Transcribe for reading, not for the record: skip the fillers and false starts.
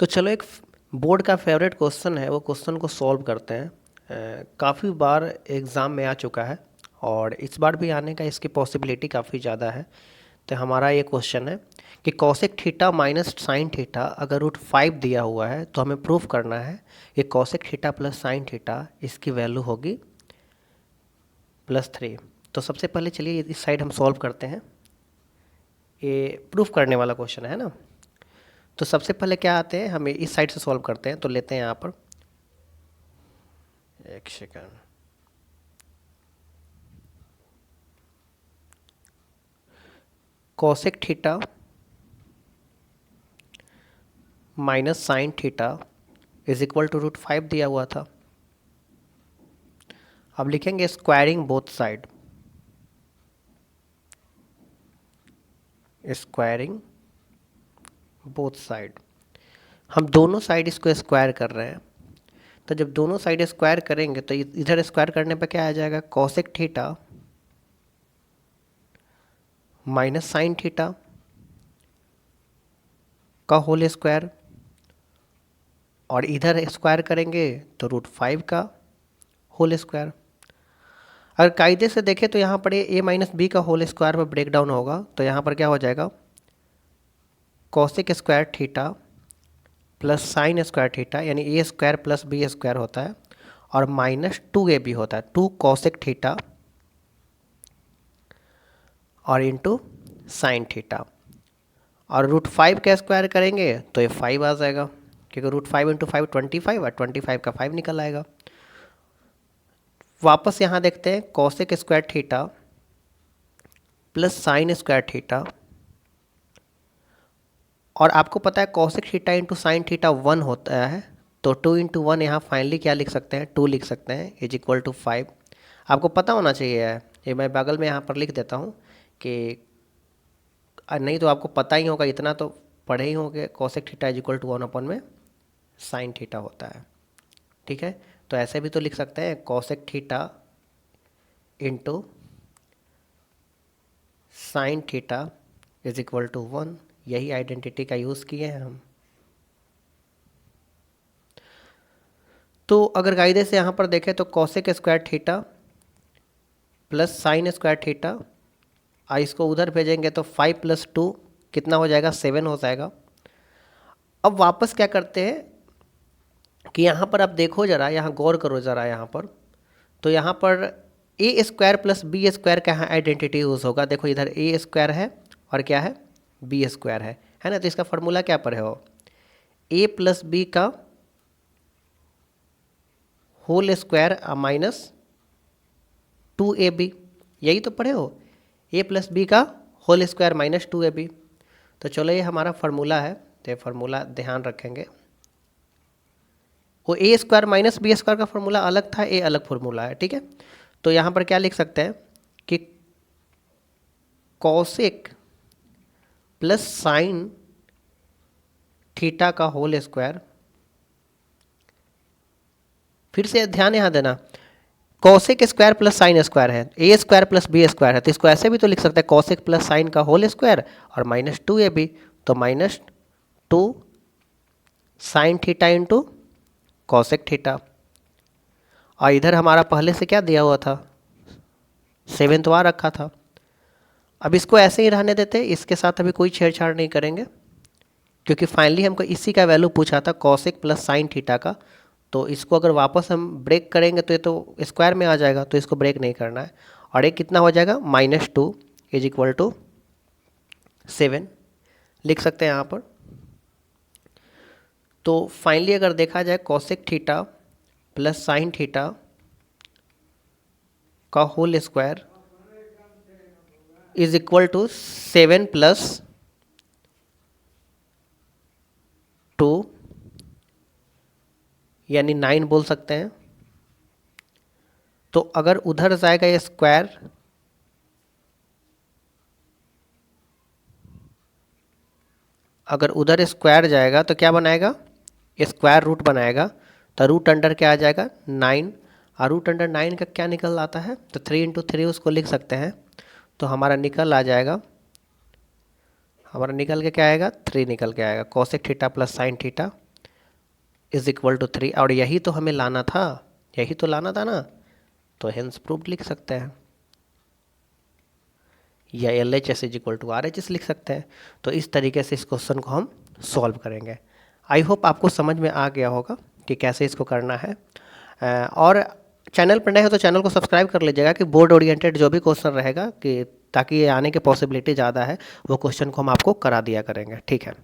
तो चलो एक बोर्ड का फेवरेट क्वेश्चन है, वो क्वेश्चन को सॉल्व करते हैं। काफ़ी बार एग्ज़ाम में आ चुका है और इस बार भी आने का इसकी पॉसिबिलिटी काफ़ी ज़्यादा है। तो हमारा ये क्वेश्चन है कि cosec theta minus sine theta अगर √5 दिया हुआ है तो हमें प्रूफ करना है कि cosec theta plus sine theta इसकी वैल्यू होगी +3। तो सबसे पहले चलिए इस साइड हम सॉल्व करते हैं। ये प्रूफ करने वाला क्वेश्चन है ना। तो सबसे पहले क्या आते हैं, हमें इस साइड से सॉल्व करते हैं। तो लेते हैं यहाँ पर एक second. Cosec theta minus sine theta is equal to √5 दिया हुआ था। अब लिखेंगे squaring both side, squaring both side. हम दोनों साइड इसको स्क्वायर कर रहे हैं। तो जब दोनों साइड स्क्वायर करेंगे तो इधर स्क्वायर करने पे क्या आ जाएगा, cosec theta minus sine theta का होल स्क्वायर, और इधर स्क्वायर करेंगे तो √5 का होल स्क्वायर। अगर कायदे से देखें तो यहाँ पर a माइनस बी का होल स्क्वायर में ब्रेक डाउन होगा तो यहाँ पर क्या हो जाएगा, cosec square theta plus sine square theta, यानी a square plus B square होता है, और -2ab होता है, 2 कॉसेक थीटा और इंटू साइन थीटा। और √5 का स्क्वायर करेंगे तो ये 5 आ जाएगा, क्योंकि √5 × 5 25 और 25 का 5 निकल आएगा। वापस यहाँ देखते हैं, cosec square theta plus sine square theta, और आपको पता है cosec theta into sine theta 1 होता है, तो 2 × 1 यहाँ फाइनली क्या लिख सकते हैं, 2 लिख सकते हैं, इज इक्वल टू 5। आपको पता होना चाहिए है, ये मैं बगल में यहाँ पर लिख देता हूँ कि नहीं तो आपको पता ही होगा, इतना तो पढ़े ही होंगे, cosec theta is equal to 1 में साइन थीटा होता है। ठीक है, तो ऐसे भी तो लिख सकते हैं, cosec theta into sine theta is equal to 1। यही आइडेंटिटी का यूज़ किए हैं हम। तो अगर कायदे से यहाँ पर देखें तो cosec square theta plus sine square theta, इसको उधर भेजेंगे तो 5 + 2 कितना हो जाएगा, 7 हो जाएगा। अब वापस क्या करते हैं कि यहाँ पर आप देखो ज़रा, यहाँ गौर करो ज़रा यहाँ पर। तो यहाँ पर a square plus B square का यहाँ आइडेंटिटी यूज़ होगा। देखो इधर a स्क्वायर है और क्या है, बी स्क्वायर है ना। तो इसका फॉर्मूला क्या पढ़े हो, a प्लस बी का होल स्क्वायर -2ab, यही तो पढ़े हो, a प्लस बी का होल स्क्वायर -2ab। तो चलो ये हमारा फार्मूला है, तो ये फार्मूला ध्यान रखेंगे। वो a square minus B square का फार्मूला अलग था, a अलग फार्मूला है, ठीक है। तो यहाँ पर क्या लिख सकते हैं कि कॉसेक प्लस साइन थीटा का होल स्क्वायर, फिर से ध्यान यहाँ देना, cosec square plus sine square है, a square plus B square है, तो इसको ऐसे भी तो लिख सकते हैं, कॉसेक प्लस साइन का होल स्क्वायर और -2ab, तो -2 sine theta into cosec theta. और इधर हमारा पहले से क्या दिया हुआ था, 7 तो आ रखा था। अब इसको ऐसे ही रहने देते, इसके साथ अभी कोई छेड़छाड़ नहीं करेंगे, क्योंकि फाइनली हमको इसी का वैल्यू पूछा था, कॉसेक प्लस साइन थीटा का। तो इसको अगर वापस हम ब्रेक करेंगे तो ये तो स्क्वायर में आ जाएगा, तो इसको ब्रेक नहीं करना है। और एक कितना हो जाएगा, -2 इज इक्वल टू 7 लिख सकते हैं यहाँ पर। तो फाइनली अगर देखा जाए, cosec theta plus sine theta का whole square is equal to 7 + 2 यानी 9 बोल सकते हैं। तो अगर उधर जाएगा ये स्क्वायर, अगर उधर स्क्वायर जाएगा तो क्या बनाएगा, स्क्वायर रूट बनाएगा। तो रूट अंडर क्या आ जाएगा, 9, और रूट अंडर 9 का क्या निकल आता है, तो 3 × 3 उसको लिख सकते हैं। तो हमारा निकल आ जाएगा, हमारा निकल के क्या आएगा, 3 निकल के आएगा, cosec theta plus sine theta is equal to 3, और यही तो हमें लाना था, यही तो लाना था ना, तो हेंस प्रूव्ड लिख सकते हैं, या L H S is equal to R H S लिख सकते हैं। तो इस तरीके से इस क्वेश्चन को हम सॉल्व करेंगे। आई होप आपको समझ में आ गया होगा कि कैसे इसको करना है। और चैनल पर नए हो तो चैनल को सब्सक्राइब कर लीजिएगा कि बोर्ड ओरिएंटेड जो भी क्वेश्चन रहेगा, कि ताकि ये आने की पॉसिबिलिटी ज़्यादा है, वो क्वेश्चन को हम आपको करा दिया करेंगे। ठीक है।